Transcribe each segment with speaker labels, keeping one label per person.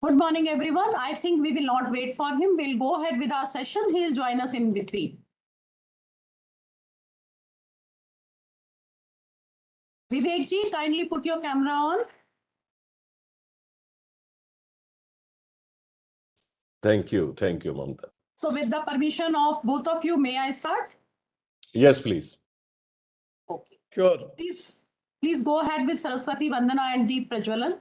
Speaker 1: Good morning, everyone. I think we will not wait for him. We'll go ahead with our session. He'll join us in between. Vivek ji, kindly put your camera on.
Speaker 2: Thank you, Mamta.
Speaker 1: So with the permission of both of you, may I start?
Speaker 2: Yes, please.
Speaker 1: Okay.
Speaker 3: Sure.
Speaker 1: Please go ahead with Saraswati Vandana and Deep Prajwalan.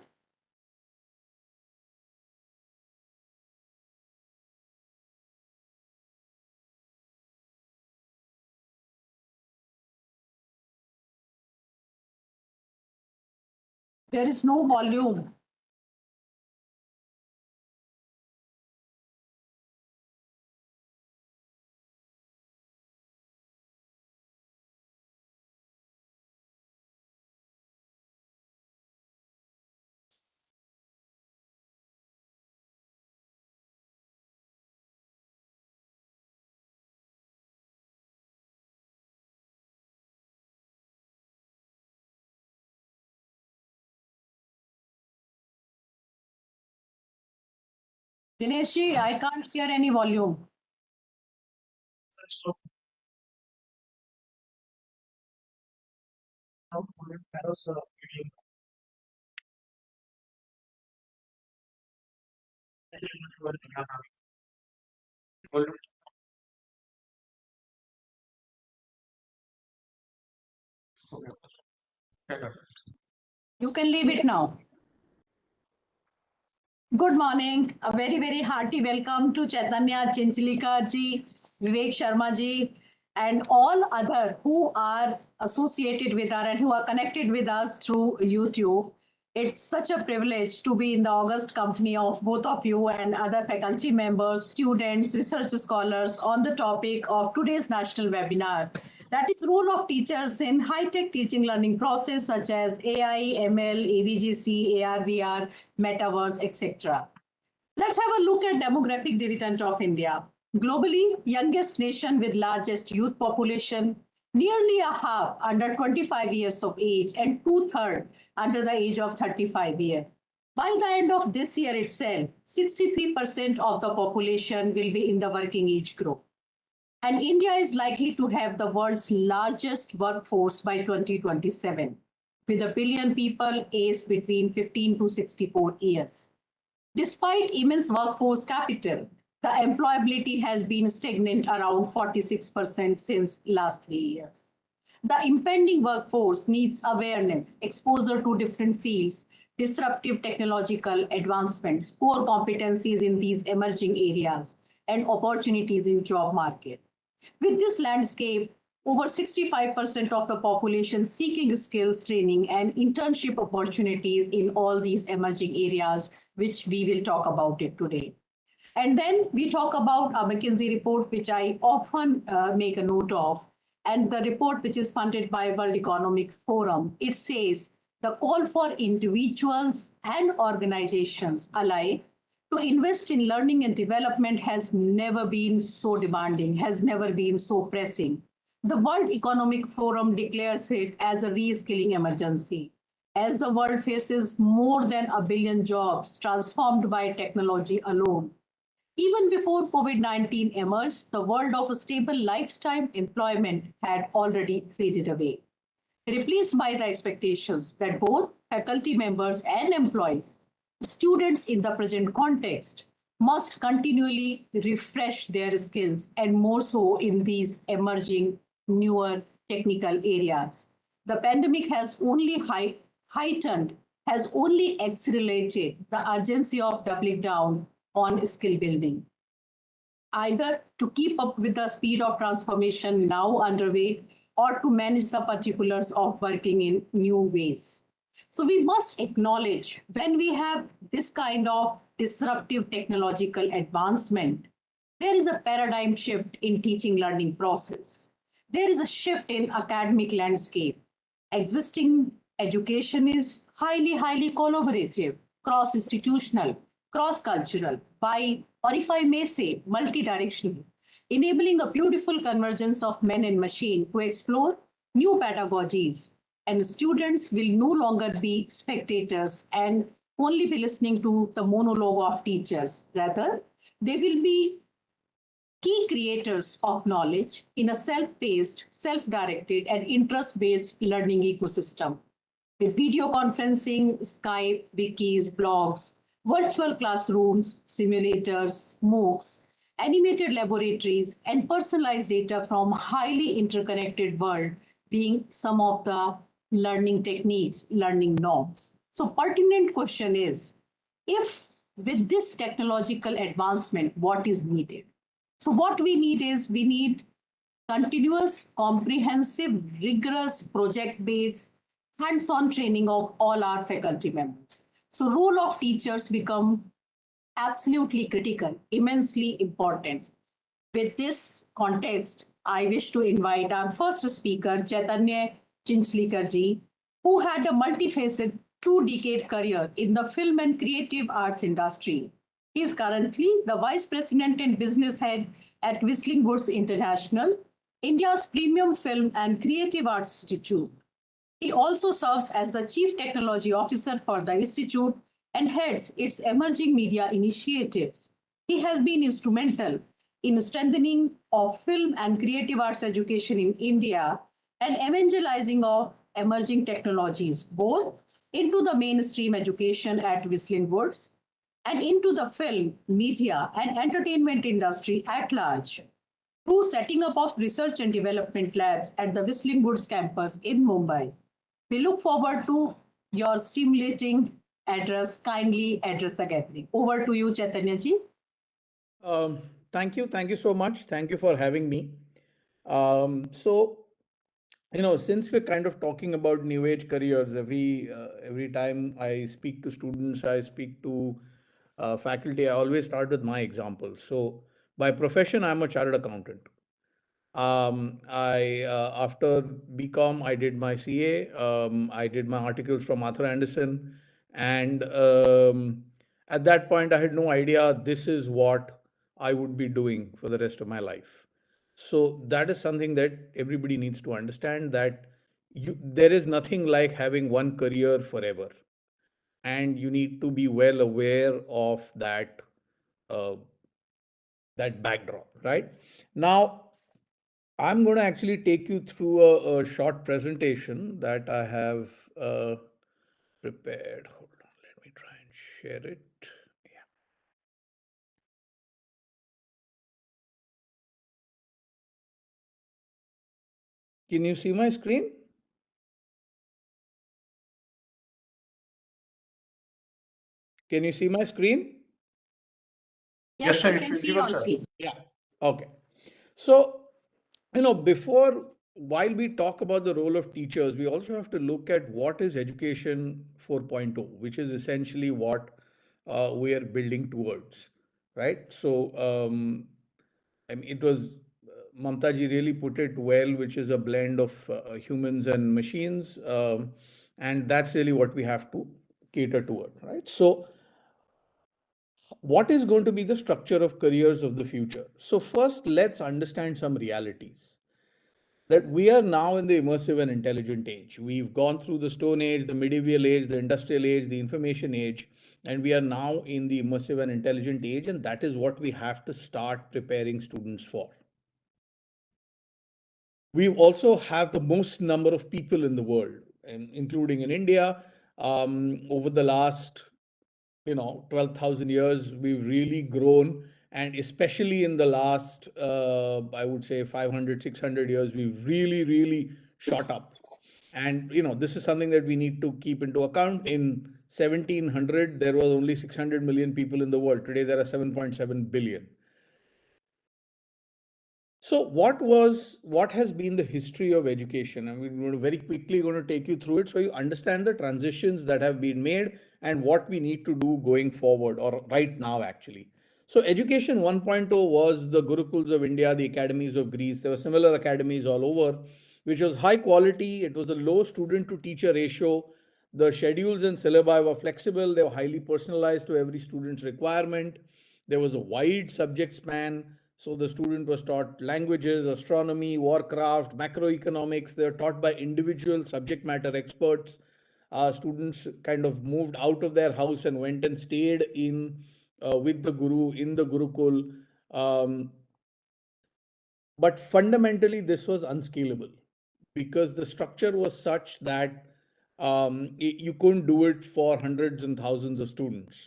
Speaker 1: There is no volume. Dinesh ji, I can't hear any volume. You can leave it now. Good morning. A very, very hearty welcome to Chaitanya Chinchalika ji, Vivek Sharma ji, and all other who are associated with us and who are connected with us through YouTube. It's such a privilege to be in the august company of both of you and other faculty members, students, research scholars on the topic of today's national webinar. That is role of teachers in high-tech teaching learning process such as AI, ML, AVGC, ARVR, Metaverse, etc. Let's have a look at demographic dividend of India. Globally, youngest nation with largest youth population, nearly a half under 25 years of age and two-thirds under the age of 35 years. By the end of this year itself, 63% of the population will be in the working age group. And India is likely to have the world's largest workforce by 2027, with a billion people aged between 15 to 64 years. Despite immense workforce capital, the employability has been stagnant around 46% since last 3 years. The impending workforce needs awareness, exposure to different fields, disruptive technological advancements, core competencies in these emerging areas, and opportunities in job market. With this landscape, over 65% of the population seeking skills training and internship opportunities in all these emerging areas, which we will talk about it today. And then we talk about a McKinsey report, which I often make a note of. And the report, which is funded by World Economic Forum, it says the call for individuals and organizations alike to invest in learning and development has never been so demanding, has never been so pressing. The World Economic Forum declares it as a reskilling emergency. As the world faces more than a billion jobs transformed by technology alone. Even before COVID-19 emerged, the world of stable lifetime employment had already faded away, replaced by the expectations that both faculty members and employees, students in the present context, must continually refresh their skills and more so in these emerging newer technical areas. The pandemic has only heightened, has only accelerated the urgency of doubling down on skill building, either to keep up with the speed of transformation now underway or to manage the particulars of working in new ways. So we must acknowledge when we have this kind of disruptive technological advancement, there is a paradigm shift in teaching learning process. There is a shift in academic landscape. Existing education is highly collaborative, cross-institutional, cross-cultural, or if I may say, multi-directional, enabling a beautiful convergence of men and machine to explore new pedagogies. And students will no longer be spectators and only be listening to the monologue of teachers. Rather, they will be key creators of knowledge in a self-paced, self-directed, and interest-based learning ecosystem. With video conferencing, Skype, wikis, blogs, virtual classrooms, simulators, MOOCs, animated laboratories, and personalized data from highly interconnected world being some of the learning techniques, learning norms. So pertinent question is, if with this technological advancement, what is needed? So what we need is we need continuous, comprehensive, rigorous project-based, hands-on training of all our faculty members. So role of teachers become absolutely critical, immensely important. With this context, I wish to invite our first speaker, Chaitanya Chinchlikar ji, who had a multifaceted two-decade career in the film and creative arts industry. He is currently the Vice President and Business Head at Whistling Woods International, India's premium film and creative arts institute. He also serves as the Chief Technology Officer for the Institute and heads its emerging media initiatives. He has been instrumental in strengthening of film and creative arts education in India and evangelizing of emerging technologies, both into the mainstream education at Whistling Woods and into the film, media, and entertainment industry at large through setting up of research and development labs at the Whistling Woods campus in Mumbai. We look forward to your stimulating address. Kindly address the gathering. Over to you, Chaitanya ji.
Speaker 3: Um, Thank you so much. Thank you for having me. So, since we're kind of talking about new age careers, every time I speak to students, I speak to faculty, I always start with my example. So, by profession, I'm a chartered accountant. I After BCom, I did my CA. I did my articles from Arthur Anderson, and at that point, I had no idea this is what I would be doing for the rest of my life. So that is something that everybody needs to understand, that there is nothing like having one career forever, and you need to be well aware of uh, that backdrop, right? Now, I'm going to actually take you through a short presentation that I have prepared. Hold on, let me try and share it. Yeah. Can you see my screen? Can you see my screen?
Speaker 1: Yes, we can see your screen.
Speaker 3: Yeah. Okay. So, while we talk about the role of teachers, we also have to look at what is education 4.0, which is essentially what we are building towards, right? So, I mean, it was Mamta ji really put it well, which is a blend of humans and machines, and that's really what we have to cater toward, right? So, what is going to be the structure of careers of the future? So, first, let's understand some realities that we are now in the immersive and intelligent age. We've gone through the Stone Age, the medieval age, the industrial age, the information age, and we are now in the immersive and intelligent age, and that is what we have to start preparing students for. We also have the most number of people in the world, and including in India. Over the last 12,000 years, we've really grown, and especially in the last I would say 500, 600 years, we've really shot up. And this is something that we need to keep into account. In 1700, there was only 600 million people in the world. Today there are 7.7 billion. So what has been the history of education? And we're going to very quickly going to take you through it so you understand the transitions that have been made and what we need to do going forward, or right now actually. So education 1.0 was the Gurukuls of India, the academies of Greece. There were similar academies all over, which was high quality. It was a low student to teacher ratio. The schedules and syllabi were flexible. They were highly personalized to every student's requirement. There was a wide subject span. So the student was taught languages, astronomy, warcraft, macroeconomics. They were taught by individual subject matter experts. Students kind of moved out of their house and went and stayed in with the guru in the Gurukul. Um, but fundamentally, this was unscalable because the structure was such that you couldn't do it for hundreds and thousands of students.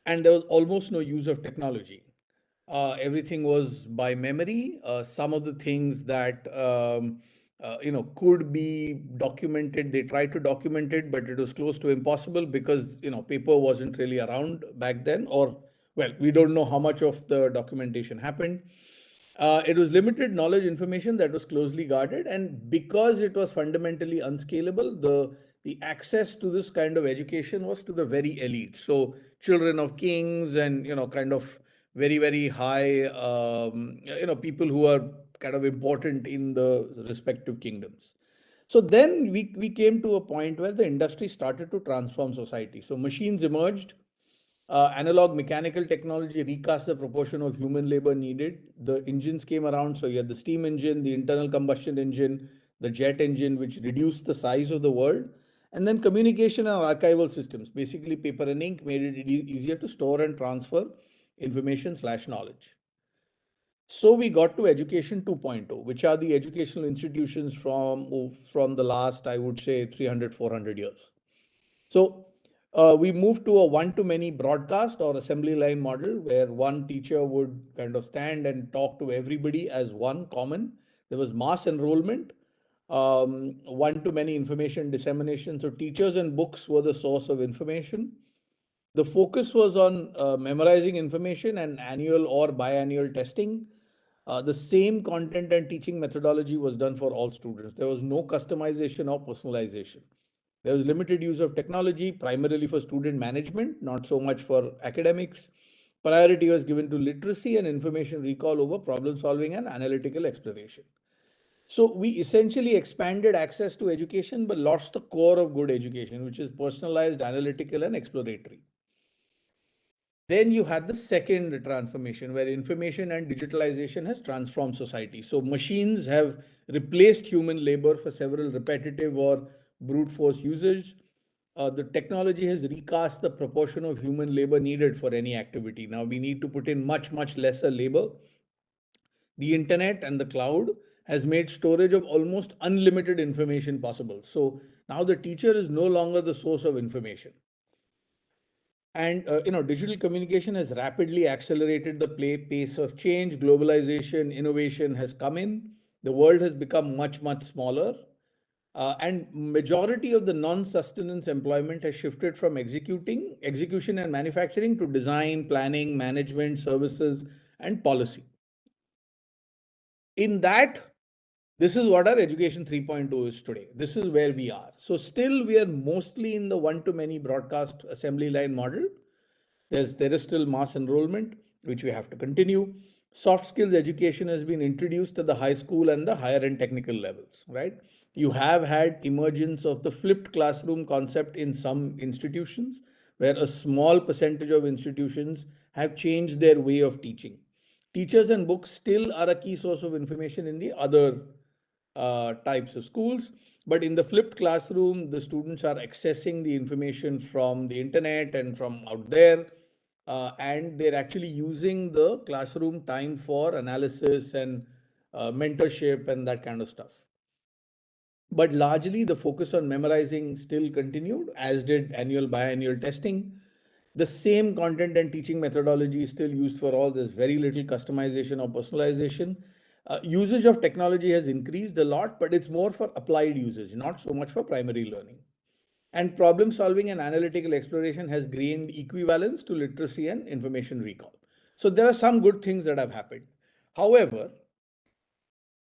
Speaker 3: And there was almost no use of technology. Everything was by memory. Some of the things that could be documented, they tried to document it, but it was close to impossible because paper wasn't really around back then, or well, we don't know how much of the documentation happened. It was limited knowledge information that was closely guarded, and because it was fundamentally unscalable, the access to this kind of education was to the very elite. So children of kings and kind of very high people who are kind of important in the respective kingdoms. So then we came to a point where the industry started to transform society. So machines emerged. Analog mechanical technology recast the proportion of human labor needed. The engines came around. So you had the steam engine, the internal combustion engine, the jet engine, which reduced the size of the world. And then communication and archival systems, basically paper and ink, made it easier to store and transfer information/knowledge. So we got to education 2.0, which are the educational institutions from the last, I would say, 300, 400 years. So we moved to a one-to-many broadcast or assembly line model where one teacher would kind of stand and talk to everybody as one common. There was mass enrollment, one-to-many information dissemination. So teachers and books were the source of information. The focus was on memorizing information and annual or biannual testing. The same content and teaching methodology was done for all students. There was no customization or personalization. There was limited use of technology, primarily for student management, not so much for academics. Priority was given to literacy and information recall over problem solving and analytical exploration. So we essentially expanded access to education but lost the core of good education, which is personalized, analytical, and exploratory. Then you had the second transformation where information and digitalization has transformed society. So machines have replaced human labor for several repetitive or brute force usage. The technology has recast the proportion of human labor needed for any activity. Now we need to put in much lesser labor. The internet and the cloud has made storage of almost unlimited information possible. So now the teacher is no longer the source of information. And digital communication has rapidly accelerated the pace of change. Globalization, innovation has come in. The world has become much smaller, and majority of the non-sustenance employment has shifted from execution and manufacturing to design, planning, management, services, and policy. In that, this is what our education 3.0 is today. This is where we are. So still we are mostly in the one-to-many broadcast assembly line model. There is still mass enrollment, which we have to continue. Soft skills education has been introduced at the high school and the higher end technical levels, right? You have had emergence of the flipped classroom concept in some institutions, where a small percentage of institutions have changed their way of teaching. Teachers and books still are a key source of information in the other types of schools. But in the flipped classroom, the students are accessing the information from the internet and from out there. And they're actually using the classroom time for analysis and mentorship and that kind of stuff. But largely, the focus on memorizing still continued, as did annual biannual testing. The same content and teaching methodology is still used for all. There's very little customization or personalization. Usage of technology has increased a lot, but it's more for applied usage, not so much for primary learning. And problem solving and analytical exploration has gained equivalence to literacy and information recall. So there are some good things that have happened. However,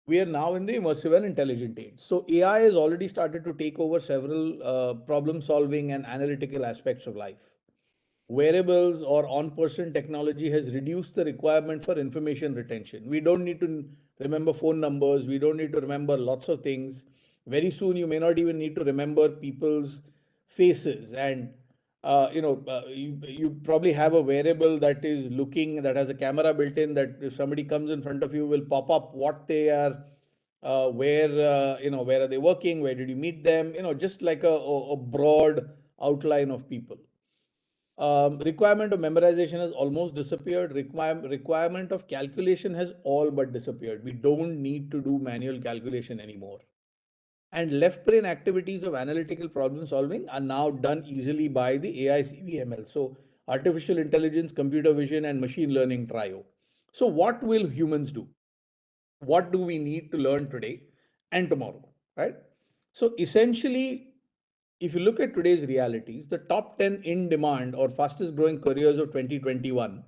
Speaker 3: we are now in the immersive and intelligent age. So AI has already started to take over several problem solving and analytical aspects of life. Wearables or on-person technology has reduced the requirement for information retention. We don't need to remember phone numbers. We don't need to remember lots of things. Very soon, you may not even need to remember people's faces. And you probably have a wearable that is looking, that has a camera built in, that if somebody comes in front of you will pop up what they are where are they working, where did you meet them, just like a broad outline of people. Requirement of memorization has almost disappeared. Requirement of calculation has all but disappeared. We don't need to do manual calculation anymore. And left brain activities of analytical problem solving are now done easily by the AI CVML. So artificial intelligence, computer vision, and machine learning trio. So what will humans do? What do we need to learn today and tomorrow, right? So essentially, if you look at today's realities, the top 10 in demand or fastest growing careers of 2021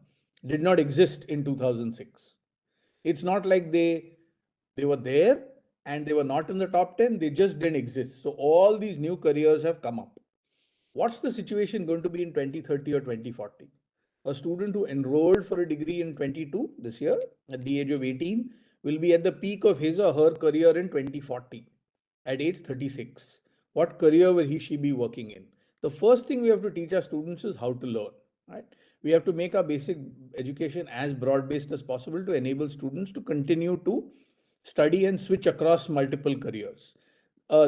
Speaker 3: did not exist in 2006. It's not like they were there and they were not in the top 10, they just didn't exist. So all these new careers have come up. What's the situation going to be in 2030 or 2040? A student who enrolled for a degree in 22 this year at the age of 18 will be at the peak of his or her career in 2040 at age 36. What career will she be working in? The first thing we have to teach our students is how to learn, right? We have to make our basic education as broad based as possible to enable students to continue to study and switch across multiple careers.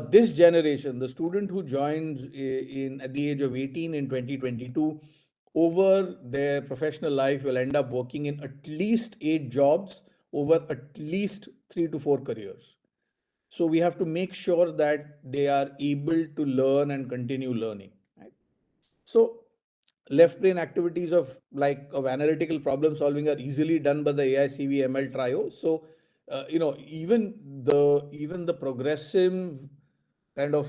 Speaker 3: This generation, the student who joins in at the age of 18 in 2022, over their professional life will end up working in at least 8 jobs over at least 3 to 4 careers. So we have to make sure that they are able to learn and continue learning. Right? So left brain activities of analytical problem solving are easily done by the AI CVML trio. So even the progressive kind of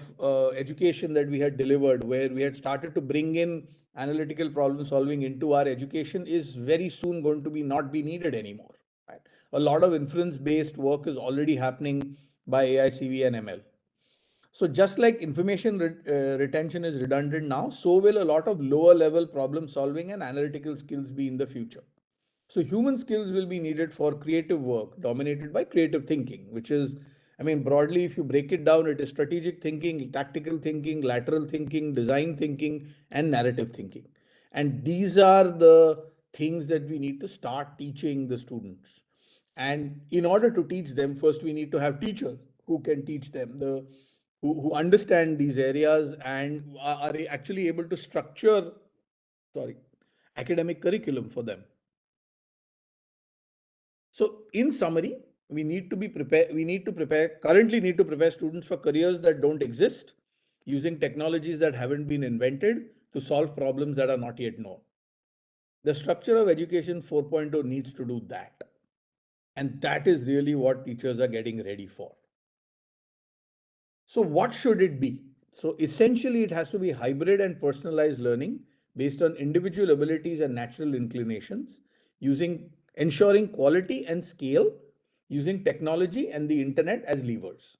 Speaker 3: education that we had delivered, where we had started to bring in analytical problem solving into our education, is very soon going to be not be needed anymore. Right? A lot of inference based work is already happening by AI, CV, and ML. So just like information retention is redundant now, so will a lot of lower level problem solving and analytical skills be in the future. So human skills will be needed for creative work dominated by creative thinking, which is, I mean, broadly, if you break it down, it is strategic thinking, tactical thinking, lateral thinking, design thinking, and narrative thinking. And these are the things that we need to start teaching the students. And in order to teach them, first we need to have teachers who can teach them, who understand these areas and are actually able to structure, sorry, academic curriculum for them. So in summary, we need to be prepared. Currently need to prepare students for careers that don't exist, using technologies that haven't been invented to solve problems that are not yet known. The structure of education 4.0 needs to do that. And that is really what teachers are getting ready for. So what should it be? So essentially it has to be hybrid and personalized learning based on individual abilities and natural inclinations, using ensuring quality and scale, using technology and the internet as levers.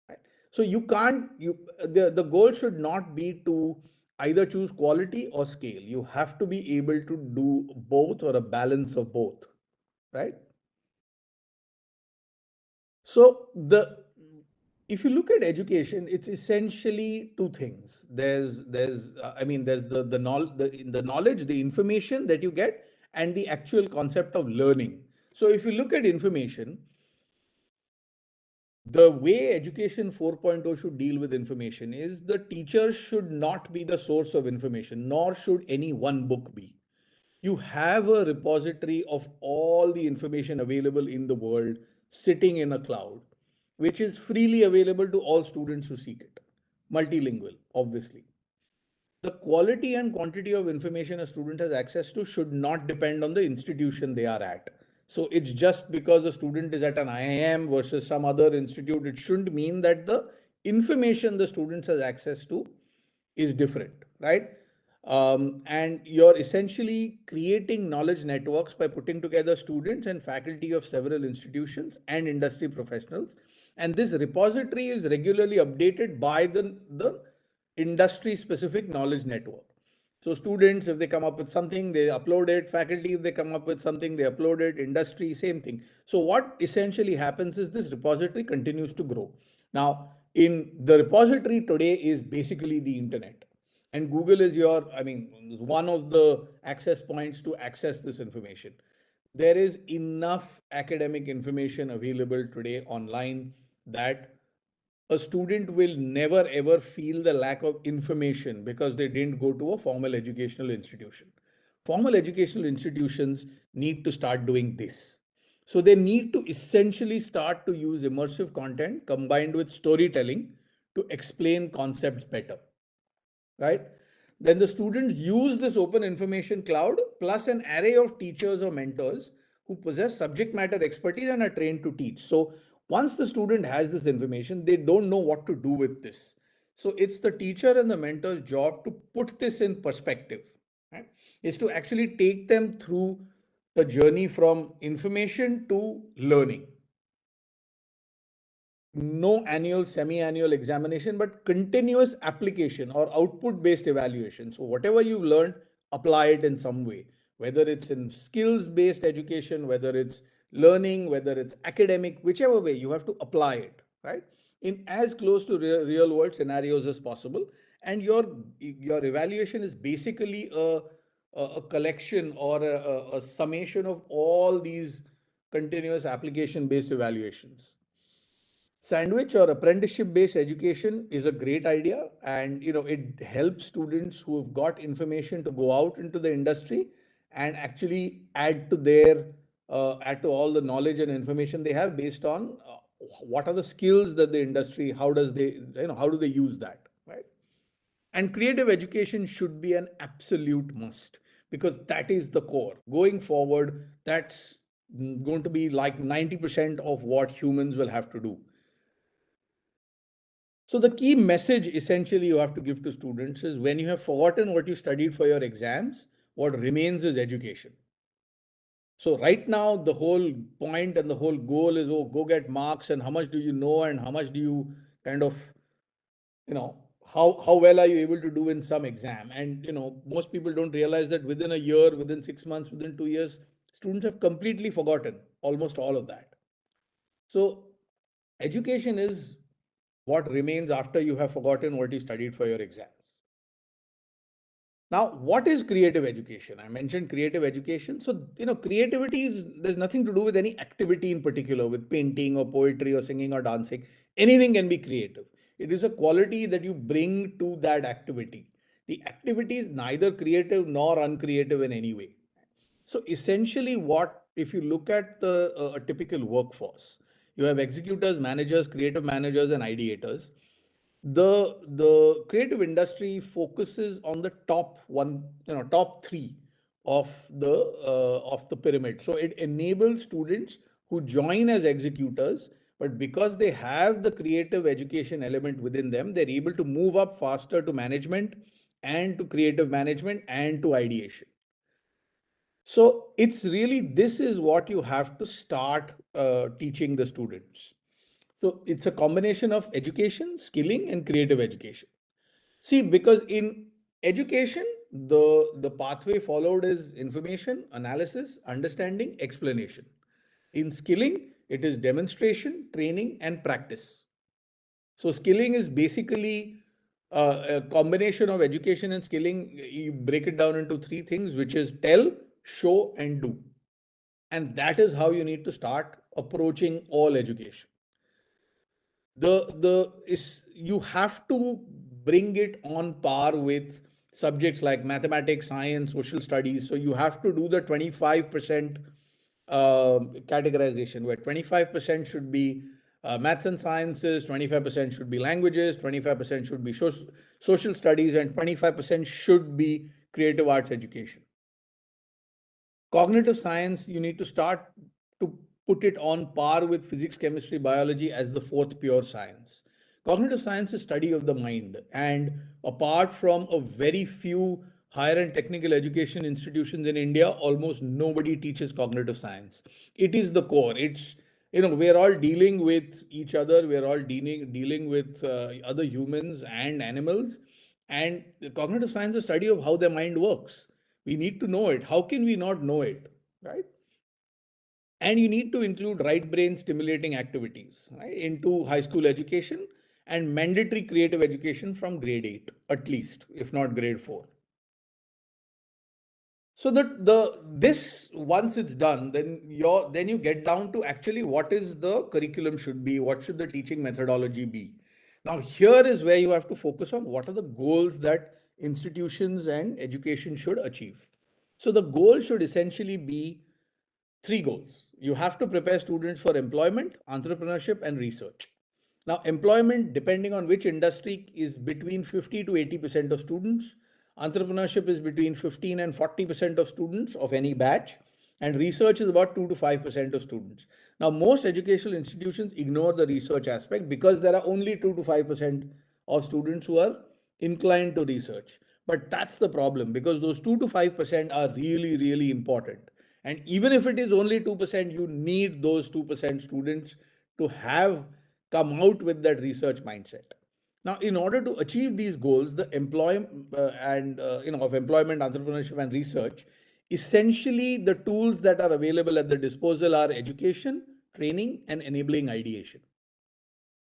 Speaker 3: Right? So you can't you the goal should not be to either choose quality or scale. You have to be able to do both or a balance of both, right? So the if you look at education, it's essentially two things. There's the knowledge, the information that you get, and the actual concept of learning. So if you look at information, the way education 4.0 should deal with information is the teacher should not be the source of information, nor should any one book be. You have a repository of all the information available in the world sitting in a cloud, which is freely available to all students who seek it. Multilingual, obviously. The quality and quantity of information a student has access to should not depend on the institution they are at. So it's just because a student is at an IIM versus some other institute, it shouldn't mean that the information the students has access to is different, right? And you're essentially creating knowledge networks by putting together students and faculty of several institutions and industry professionals. And this repository is regularly updated by the industry specific knowledge network. So students, if they come up with something, they upload it. Faculty, if they come up with something, they upload it. Industry, same thing. So what essentially happens is this repository continues to grow. Now, in the repository today is basically the internet. And Google is one of the access points to access this information. There is enough academic information available today online. that a student will never ever feel the lack of information because they didn't go to a formal educational institution. Formal educational institutions need to start doing this. So they need to essentially start to use immersive content combined with storytelling to explain concepts better, right? Then the students use this open information cloud plus an array of teachers or mentors who possess subject matter expertise and are trained to teach. So once the student has this information, they don't know what to do with this. So it's the teacher and the mentor's job to put this in perspective, right? Is to actually take them through the journey from information to learning. No annual, semi-annual examination, but continuous application or output-based evaluation. So whatever you've learned, apply it in some way, whether it's in skills-based education, whether it's learning, whether it's academic, whichever way, you have to apply it, right? In as close to real world scenarios as possible. And your evaluation is basically a collection or a summation of all these continuous application-based evaluations. Sandwich or apprenticeship based education is a great idea, and it helps students who have got information to go out into the industry and actually add to all the knowledge and information they have based on what are the skills that the industry, how do they use that, right? And creative education should be an absolute must, because that is the core going forward. That's going to be like 90% of what humans will have to do. So the key message essentially you have to give to students is, when you have forgotten what you studied for your exams, what remains is education. So right now the whole point and the whole goal is, oh, go get marks, and how much do you know, and how much do you kind of, how well are you able to do in some exam. And most people don't realize that within a year, within 6 months, within 2 years, students have completely forgotten almost all of that. So education is what remains after you have forgotten what you studied for your exams. Now, what is creative education? I mentioned creative education. So, creativity there's nothing to do with any activity in particular, with painting or poetry or singing or dancing. Anything can be creative. It is a quality that you bring to that activity. The activity is neither creative nor uncreative in any way. So essentially, if you look at a typical workforce, you have executors, managers, creative managers, and ideators. The creative industry focuses on the top three of the pyramid. So it enables students who join as executors, but because they have the creative education element within them, they're able to move up faster to management and to creative management and to ideation. So it's really, this is what you have to start teaching the students. So it's a combination of education, skilling, and creative education. See, because in education, the pathway followed is information, analysis, understanding, explanation. In skilling, it is demonstration, training, and practice. So skilling is basically a combination of education and skilling. You break it down into three things, which is tell, show, and do. And that is how you need to start approaching all education. The is You have to bring it on par with subjects like mathematics, science, social studies. So you have to do the 25% categorization, where 25% should be maths and sciences, 25% should be languages, 25% should be social studies, and 25% should be creative arts education. Cognitive science, you need to start to put it on par with physics, chemistry, biology as the fourth pure science. Cognitive science is study of the mind, and apart from a very few higher and technical education institutions in India, almost nobody teaches cognitive science. It is the core. It's, we're all dealing with each other. We're all dealing with other humans and animals, and cognitive science is study of how their mind works. We need to know it. How can we not know it, right? And you need to include right brain stimulating activities, right, into high school education, and mandatory creative education from grade 8, at least, if not grade 4. So the this once it's done, then you get down to actually what is the curriculum should be, what should the teaching methodology be. Now here is where you have to focus on what are the goals that institutions and education should achieve. So the goal should essentially be three goals. You have to prepare students for employment, entrepreneurship, and research. Now, employment, depending on which industry, is between 50 to 80% of students. Entrepreneurship is between 15 and 40% of students of any batch. And research is about 2 to 5% of students. Now, most educational institutions ignore the research aspect because there are only 2 to 5% of students who are inclined to research. But that's the problem because those 2 to 5% are really, really important. And even if it is only 2%, you need those 2% students to have come out with that research mindset. Now, in order to achieve these goals, the employment and of employment, entrepreneurship, and research, essentially the tools that are available at the disposal are education, training, and enabling ideation.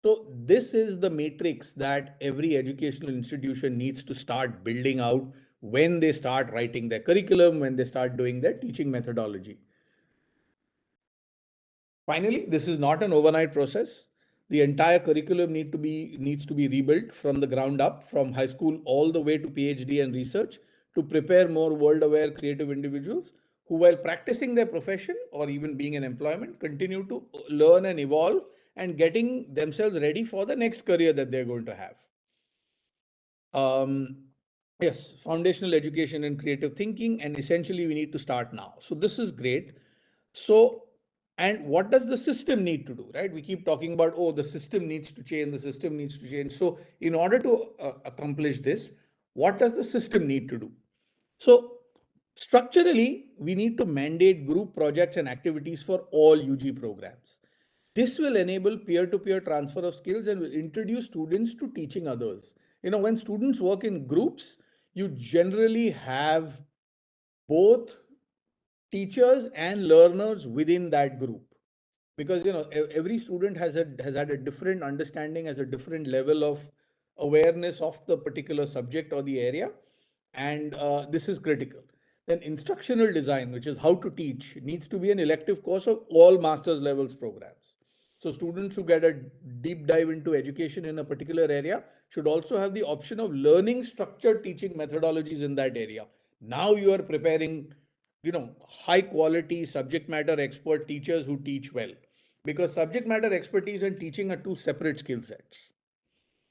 Speaker 3: So this is the matrix that every educational institution needs to start building out when they start writing their curriculum, when they start doing their teaching methodology. Finally, this is not an overnight process. The entire curriculum needs to be rebuilt from the ground up, from high school all the way to PhD and research, to prepare more world-aware creative individuals who, while practicing their profession or even being in employment, continue to learn and evolve and getting themselves ready for the next career that they're going to have. Um, yes, foundational education and creative thinking, and essentially we need to start now. So this is great. So, and what does the system need to do, right? We keep talking about, oh, the system needs to change, the system needs to change. So, in order to accomplish this, what does the system need to do? So, structurally, we need to mandate group projects and activities for all UG programs. This will enable peer-to-peer transfer of skills and will introduce students to teaching others. When students work in groups, you generally have both teachers and learners within that group, because every student has had a different understanding, has a different level of awareness of the particular subject or the area, and this is critical. Then instructional design, which is how to teach, needs to be an elective course of all master's levels programs. So students who get a deep dive into education in a particular area should also have the option of learning structured teaching methodologies in that area. Now you are preparing high quality subject matter expert teachers who teach well, because subject matter expertise and teaching are two separate skill sets.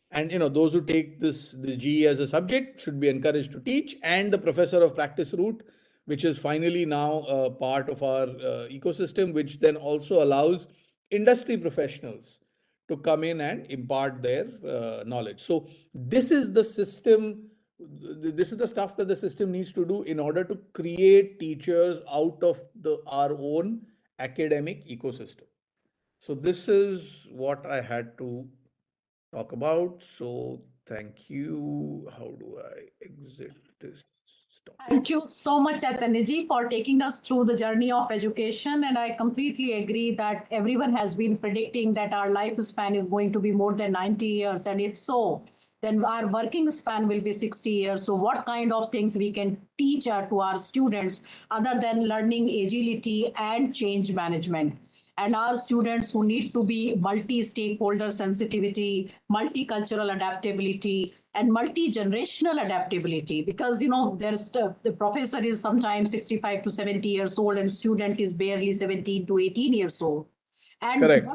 Speaker 3: And those who take the GE as a subject should be encouraged to teach, and the professor of practice route, which is finally now part of our ecosystem, which then also allows industry professionals to come in and impart their knowledge. So this is the system. This is the stuff that the system needs to do in order to create teachers out of our own academic ecosystem. So this is what I had to talk about. So thank you. How do I exit this topic?
Speaker 1: Thank you so much, Chaitanya, for taking us through the journey of education. And I completely agree that everyone has been predicting that our lifespan is going to be more than 90 years. And if so, then our working span will be 60 years. So, what kind of things we can teach to our students other than learning agility and change management? And our students who need to be multi-stakeholder sensitivity, multicultural adaptability, and multi-generational adaptability, because there's the professor is sometimes 65 to 70 years old and student is barely 17 to 18 years old. And
Speaker 3: Correct.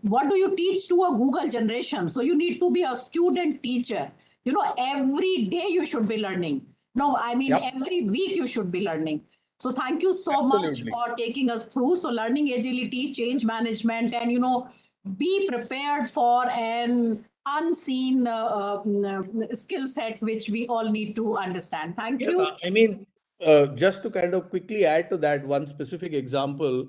Speaker 1: what do you teach to a Google generation? So you need to be a student teacher. Every day you should be learning. No, I mean
Speaker 3: Yep.
Speaker 1: every week you should be learning. So thank you so much
Speaker 3: Absolutely.
Speaker 1: for taking us through. So learning agility, change management, and be prepared for an unseen skill set which we all need to understand. Thank
Speaker 3: Yeah,
Speaker 1: you.
Speaker 3: I mean, just to kind of quickly add to that one specific example.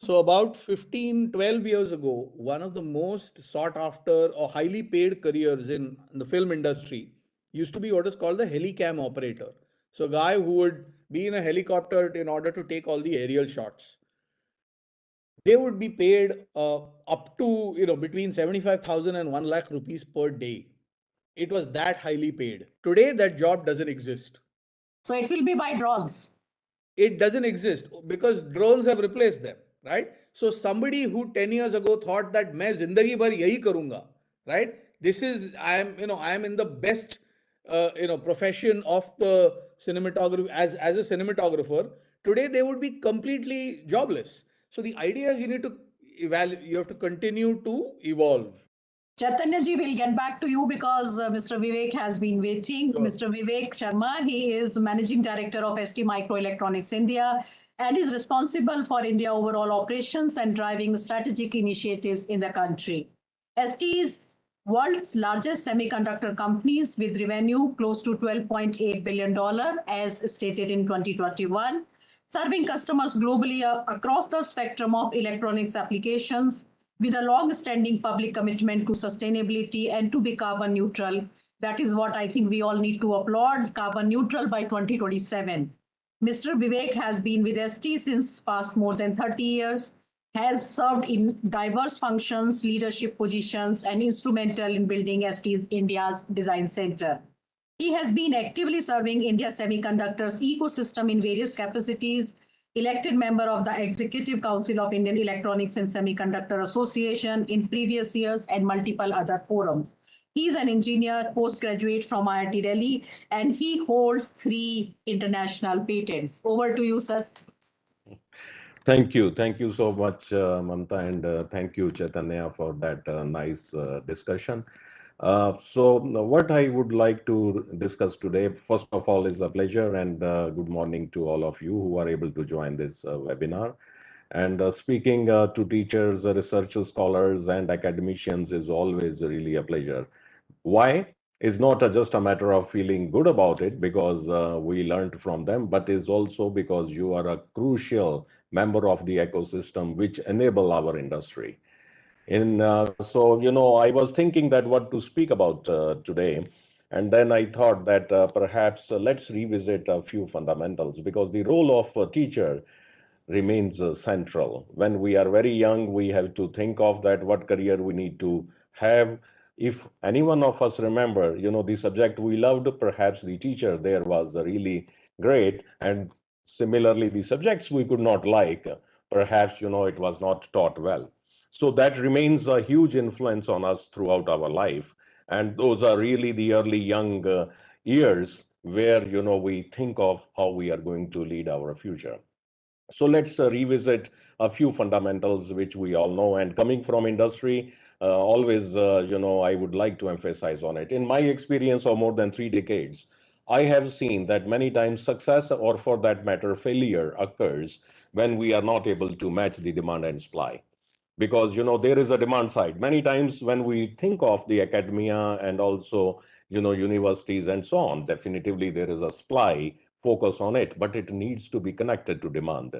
Speaker 3: So about 15, 12 years ago, one of the most sought after or highly paid careers in the film industry used to be what is called the helicam operator. So a guy who would be in a helicopter in order to take all the aerial shots. They would be paid up to, between 75,000 and 1 lakh rupees per day. It was that highly paid. Today, that job doesn't exist.
Speaker 1: So it will be by drones.
Speaker 3: it doesn't exist because drones have replaced them, right? So somebody who 10 years ago thought that मैं जिंदगी भर यही करूंगा, right? This is, I am in the best, profession of the cinematography as a cinematographer. Today they would be completely jobless. So the idea is you need to evaluate, you have to continue to evolve.
Speaker 1: Chaitanya ji, will get back to you because Mr. Vivek has been waiting.
Speaker 3: Sure.
Speaker 1: Mr. Vivek Sharma, he is Managing Director of ST Microelectronics India and is responsible for India overall operations and driving strategic initiatives in the country. ST is world's largest semiconductor companies with revenue close to $12.8 billion as stated in 2021, serving customers globally across the spectrum of electronics applications with a long-standing public commitment to sustainability and to be carbon neutral. That is what I think we all need to applaud, carbon neutral by 2027. Mr. Vivek has been with ST since past more than 30 years, has served in diverse functions, leadership positions, and instrumental in building ST's India's design center. He has been actively serving India semiconductors ecosystem in various capacities, elected member of the Executive Council of Indian Electronics and Semiconductor Association in previous years and multiple other forums. He is an engineer, postgraduate from IIT Delhi, and he holds 3 international patents. Over to you, sir.
Speaker 2: Thank you. Thank you so much, Mamta, and thank you, Chaitanya, for that nice discussion. What I would like to discuss today, first of all, is a pleasure and good morning to all of you who are able to join this webinar. And speaking to teachers, researchers, scholars, and academicians is always really a pleasure. Why? Is not just a matter of feeling good about it because we learned from them, but is also because you are a crucial member of the ecosystem which enable our industry. I was thinking that what to speak about today, and then I thought that perhaps let's revisit a few fundamentals because the role of a teacher remains central. When we are very young, we have to think of that what career we need to have. If any one of us remember, the subject we loved, perhaps the teacher there was really great. And similarly, the subjects we could not like, perhaps, it was not taught well. So that remains a huge influence on us throughout our life. And those are really the early young years where, we think of how we are going to lead our future. So let's revisit a few fundamentals which we all know. And coming from industry, always, I would like to emphasize on it. In my experience of more than 3 decades, I have seen that many times success, or for that matter, failure occurs when we are not able to match the demand and supply because there is a demand side many times when we think of the academia and also universities and so on. Definitively there is a supply focus on it, but it needs to be connected to demand.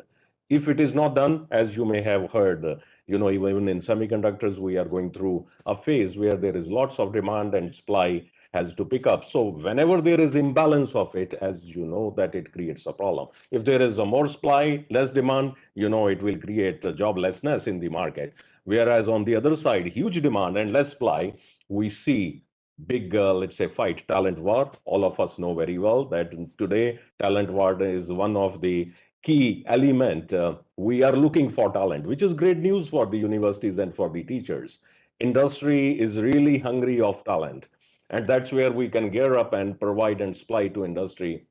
Speaker 2: If it is not done, as you may have heard, even in semiconductors we are going through a phase where there is lots of demand and supply has to pick up. So whenever there is imbalance of it, as you know, that it creates a problem. If there is a more supply, less demand, it will create a joblessness in the market. Whereas on the other side, huge demand and less supply, we see big, let's say, fight, talent war. All of us know very well that today talent war is one of the key element. We are looking for talent, which is great news for the universities and for the teachers. Industry is really hungry of talent, and that's where we can gear up and provide and supply to industry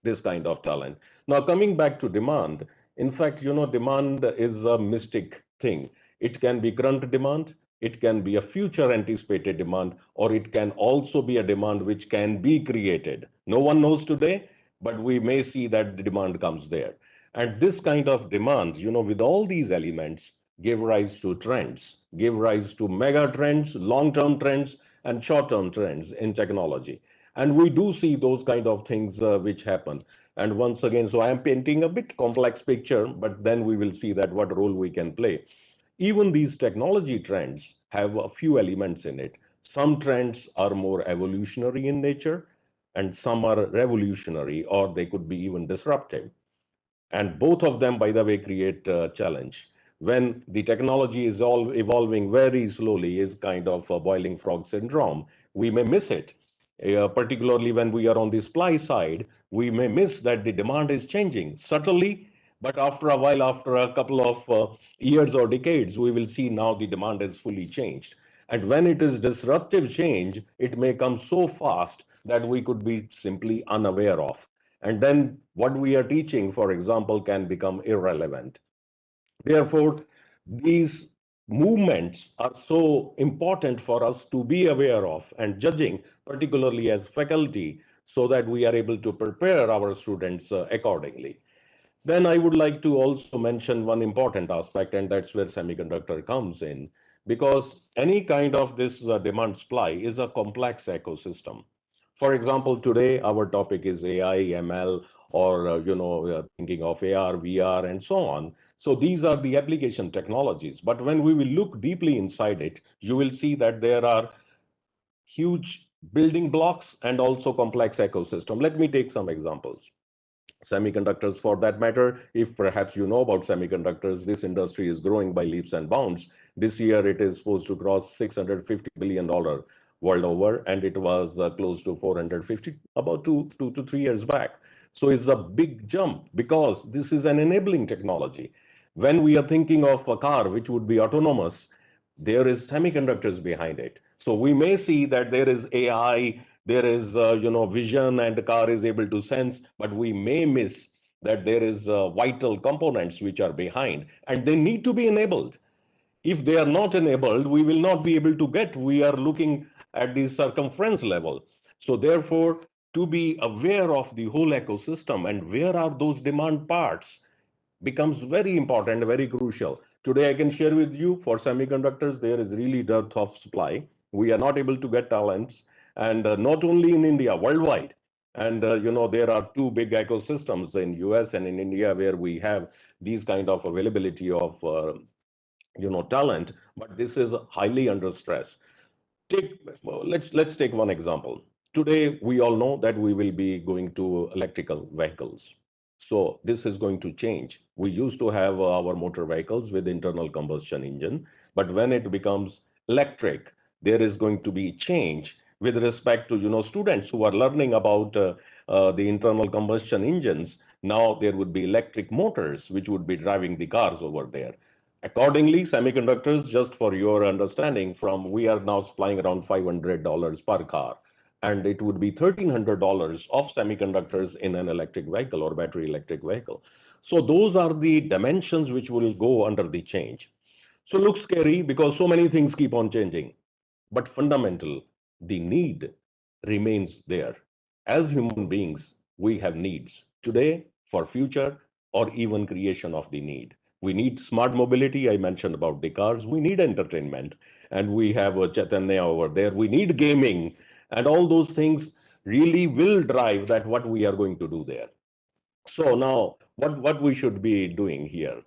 Speaker 2: this kind of talent. Now, coming back to demand, in fact, demand is a mystic thing. It can be current demand, it can be a future anticipated demand, or it can also be a demand which can be created. No one knows today, but we may see that the demand comes there. And this kind of demand, with all these elements, give rise to trends, give rise to mega trends, long-term trends, and short-term trends in technology. And we do see those kind of things which happen. And once again, so I am painting a bit complex picture, but then we will see that what role we can play. Even these technology trends have a few elements in it. Some trends are more evolutionary in nature, and some are revolutionary, or they could be even disruptive. And both of them, by the way, create a challenge. When the technology is all evolving very slowly, is kind of a boiling frog syndrome, we may miss it. Particularly when we are on the supply side, we may miss that the demand is changing subtly, but after a while, after a couple of years or decades, we will see now the demand is fully changed. And when it is disruptive change, it may come so fast that we could be simply unaware of. And then what we are teaching, for example, can become irrelevant. Therefore, these movements are so important for us to be aware of and judging, particularly as faculty, so that we are able to prepare our students accordingly. Then I would like to also mention one important aspect, and that's where semiconductor comes in, because any kind of this demand supply is a complex ecosystem. For example, today our topic is AI, ML, or we are thinking of AR, VR, and so on. So these are the application technologies. But when we will look deeply inside it, you will see that there are huge building blocks and also complex ecosystem. Let me take some examples. Semiconductors, for that matter, if perhaps you know about semiconductors, this industry is growing by leaps and bounds. This year it is supposed to cross $650 billion world over, and it was close to 450 about 2 to 3 years back. So it's a big jump because this is an enabling technology. When we are thinking of a car which would be autonomous, there is semiconductors behind it. So we may see that there is AI, there is vision, and the car is able to sense, but we may miss that there is vital components which are behind, and they need to be enabled. If they are not enabled, we will not be able to get. We are looking at the circumference level. So therefore, to be aware of the whole ecosystem and where are those demand parts becomes very important, very crucial. Today, I can share with you for semiconductors, there is really dearth of supply. We are not able to get talents, and not only in India, worldwide. And there are two big ecosystems in US and in India where we have these kind of availability of talent, but this is highly under stress. Let's take one example. Today, we all know that we will be going to electrical vehicles. So this is going to change. We used to have our motor vehicles with internal combustion engine, but when it becomes electric, there is going to be change with respect to students who are learning about the internal combustion engines. Now there would be electric motors which would be driving the cars over there. Accordingly, semiconductors, just for your understanding, from we are now supplying around $500 per car, and it would be $1,300 of semiconductors in an electric vehicle or battery electric vehicle. So those are the dimensions which will go under the change. So it looks scary because so many things keep on changing, but fundamental, the need remains there. As human beings, we have needs today, for future, or even creation of the need. We need smart mobility. I mentioned about the cars. We need entertainment, and we have a Chaitanya over there. We need gaming, and all those things really will drive that what we are going to do there. So now, what we should be doing here?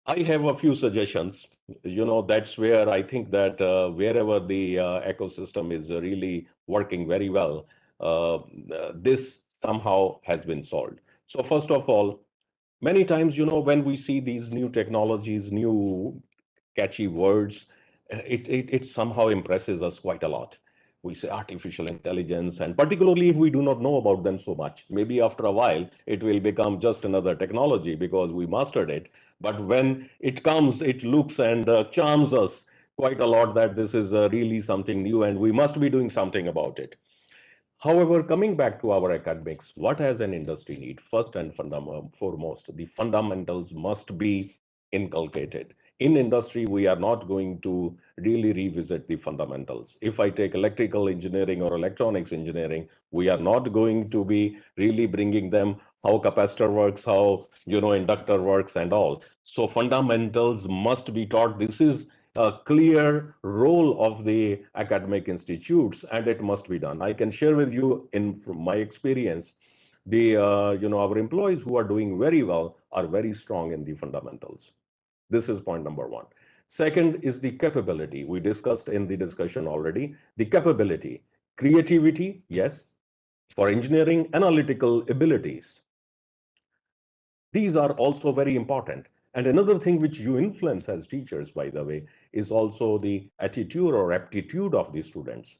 Speaker 2: I have a few suggestions. That's where I think that wherever the ecosystem is really working very well, this somehow has been solved. So first of all, many times, when we see these new technologies, new catchy words, it somehow impresses us quite a lot. We say artificial intelligence, and particularly if we do not know about them so much, maybe after a while it will become just another technology because we mastered it. But when it comes, it looks and charms us quite a lot that this is really something new and we must be doing something about it. However, coming back to our academics, what has an industry need? First and foremost, the fundamentals must be inculcated. In industry, we are not going to really revisit the fundamentals. If I take electrical engineering or electronics engineering, we are not going to be really bringing them how capacitor works, how inductor works and all. So fundamentals must be taught. This is a clear role of the academic institutes, and it must be done. I can share with you from my experience, the our employees who are doing very well are very strong in the fundamentals. This is point number one. Second is the capability. We discussed in the discussion already the capability, creativity, yes, for engineering, analytical abilities. These are also very important. And another thing which you influence as teachers, by the way, is also the attitude or aptitude of the students.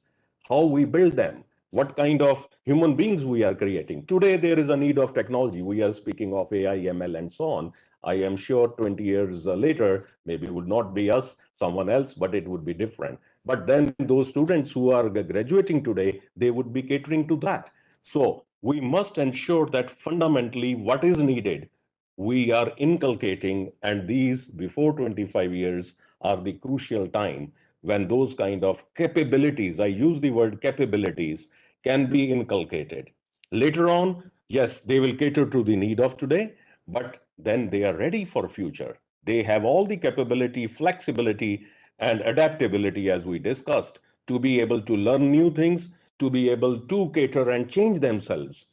Speaker 2: how we build them, what kind of human beings we are creating. Today, there is a need of technology. We are speaking of AI, ML, and so on. I am sure 20 years later, maybe it would not be us, someone else, but it would be different. But then those students who are graduating today, they would be catering to that. So we must ensure that fundamentally what is needed, we are inculcating, and these before 25 years are the crucial time when those kind of capabilities, I use the word capabilities, can be inculcated. Later on, yes, they will cater to the need of today, but then they are ready for future. They have all the capability, flexibility, and adaptability, as we discussed, to be able to learn new things, to be able to cater and change themselves.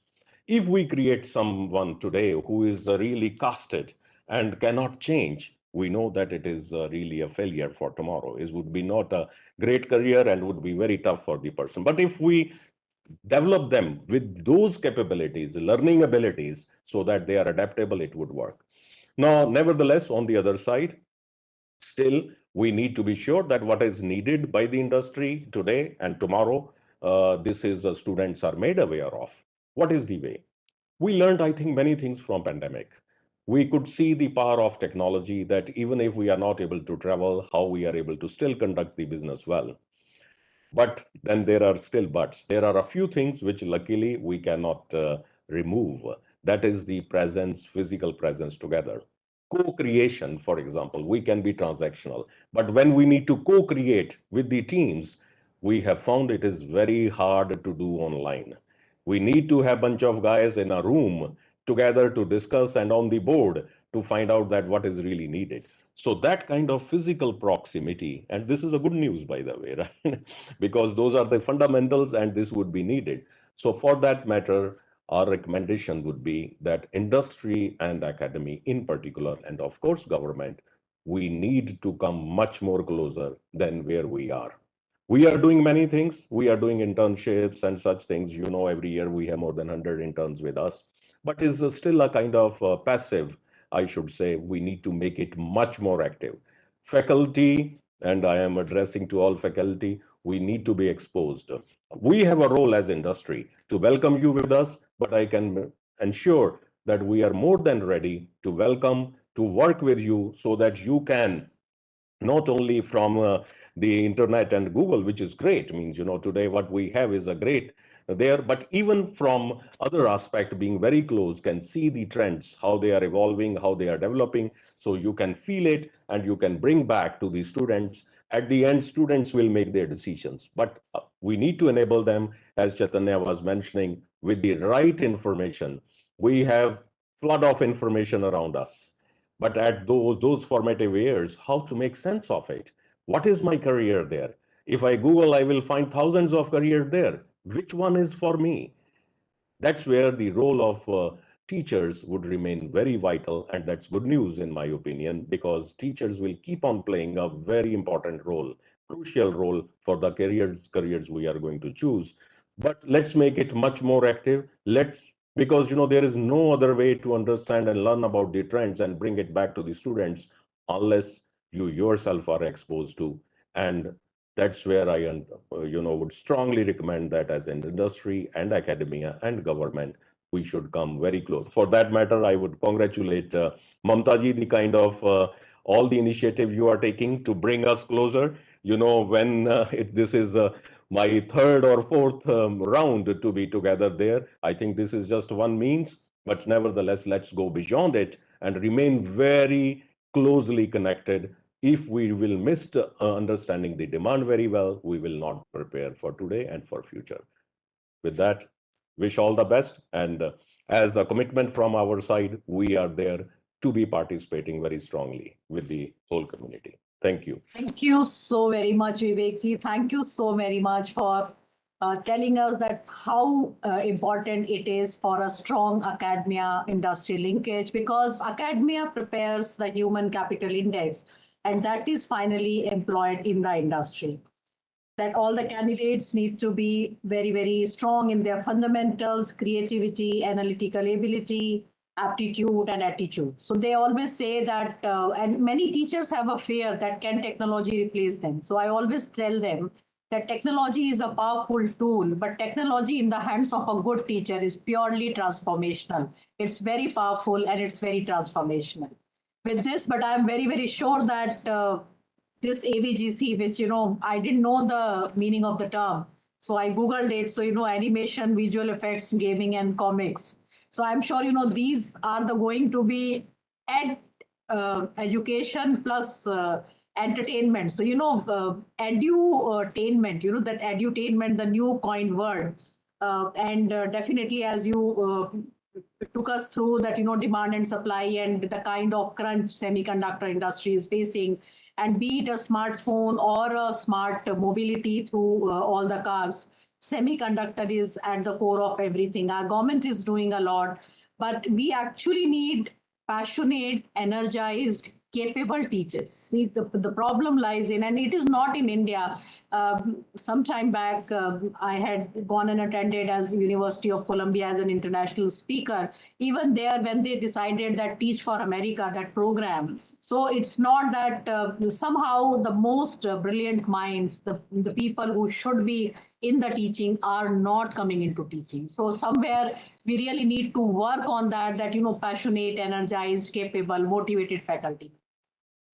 Speaker 2: If we create someone today who is really casted and cannot change, we know that it is really a failure for tomorrow. It would be not a great career and would be very tough for the person. But if we develop them with those capabilities, learning abilities, so that they are adaptable, it would work. Now, nevertheless, on the other side, still, we need to be sure that what is needed by the industry today and tomorrow, this is students are made aware of. What is the way? We learned, I think, many things from pandemic. We could see the power of technology, that even if we are not able to travel, how we are able to still conduct the business well. But then there are still buts. There are a few things which luckily we cannot remove. That is the presence, physical presence together. Co-creation, for example, we can be transactional. But when we need to co-create with the teams, we have found it is very hard to do online. We need to have a bunch of guys in a room together to discuss and on the board to find out that what is really needed. So that kind of physical proximity, and this is a good news, by the way, right? Because those are the fundamentals and this would be needed. So for that matter, our recommendation would be that industry and academy in particular, and of course government, we need to come much more closer than where we are. We are doing many things. We are doing internships and such things. You know, every year we have more than 100 interns with us, but is still a kind of passive, I should say. We need to make it much more active. Faculty, and I am addressing to all faculty, we need to be exposed. We have a role as industry to welcome you with us, but I can ensure that we are more than ready to welcome, to work with you so that you can not only from the internet and Google, which is great, means, you know, today what we have is a great there, but even from other aspect, being very close, can see the trends, how they are evolving, how they are developing, so you can feel it and you can bring back to the students. At the end, students will make their decisions, but we need to enable them, as Chaitanya was mentioning, with the right information. We have flood of information around us, but at those formative years, how to make sense of it. What is my career there? If I Google, I will find thousands of careers there. Which one is for me? That's where the role of teachers would remain very vital, and that's good news in my opinion, because teachers will keep on playing a very important role, crucial role for the careers we are going to choose. But let's make it much more active. Let's, because, you know, there is no other way to understand and learn about the trends and bring it back to the students unless you yourself are exposed to. And that's where I would strongly recommend that as an industry and academia and government, we should come very close. For that matter, I would congratulate Mamta ji, the kind of all the initiative you are taking to bring us closer. You know, when this is my third or fourth round to be together there, I think this is just one means, but nevertheless, let's go beyond it and remain very closely connected. If we will miss understanding the demand very well, we will not prepare for today and for future. With that, wish all the best. And as a commitment from our side, we are there to be participating very strongly with the whole community. Thank you.
Speaker 1: Thank you so very much, Vivek ji. Thank you so very much for telling us that how important it is for a strong academia industry linkage, because academia prepares the human capital index, and that is finally employed in the industry. That all the candidates need to be very, very strong in their fundamentals, creativity, analytical ability, aptitude, and attitude. So they always say that, and many teachers have a fear that can technology replace them. So I always tell them that technology is a powerful tool, but technology in the hands of a good teacher is purely transformational. It's very powerful and it's very transformational. With this, but I'm very, very sure that this AVGC, which, I didn't know the meaning of the term. So I Googled it. So, animation, visual effects, gaming, and comics. So I'm sure, these are the going to be education plus entertainment. So, edutainment, that edutainment, the new coined word. And definitely, as you took us through that, demand and supply and the kind of crunch semiconductor industry is facing, and be it a smartphone or a smart mobility through all the cars, semiconductor is at the core of everything. Our government is doing a lot, but we actually need passionate, energized, capable teachers. See, the problem lies in, and it is not in India. Some time back, I had gone and attended as the University of Columbia as an international speaker. Even there, when they decided that Teach for America, that program, so it's not that somehow the most brilliant minds, the people who should be in the teaching are not coming into teaching. So somewhere we really need to work on that, passionate, energized, capable, motivated faculty.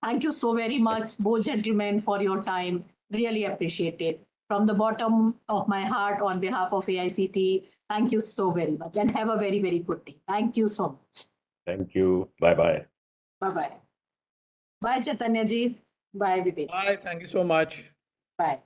Speaker 1: Thank you so very much, both gentlemen, for your time. Really appreciate it. From the bottom of my heart, on behalf of AICT, thank you so very much and have a very, very good day. Thank you so much.
Speaker 2: Thank you. Bye-bye.
Speaker 1: Bye-bye. Bye, Chaitanya ji. Bye, Vivek.
Speaker 3: Bye. Thank you so much.
Speaker 1: Bye.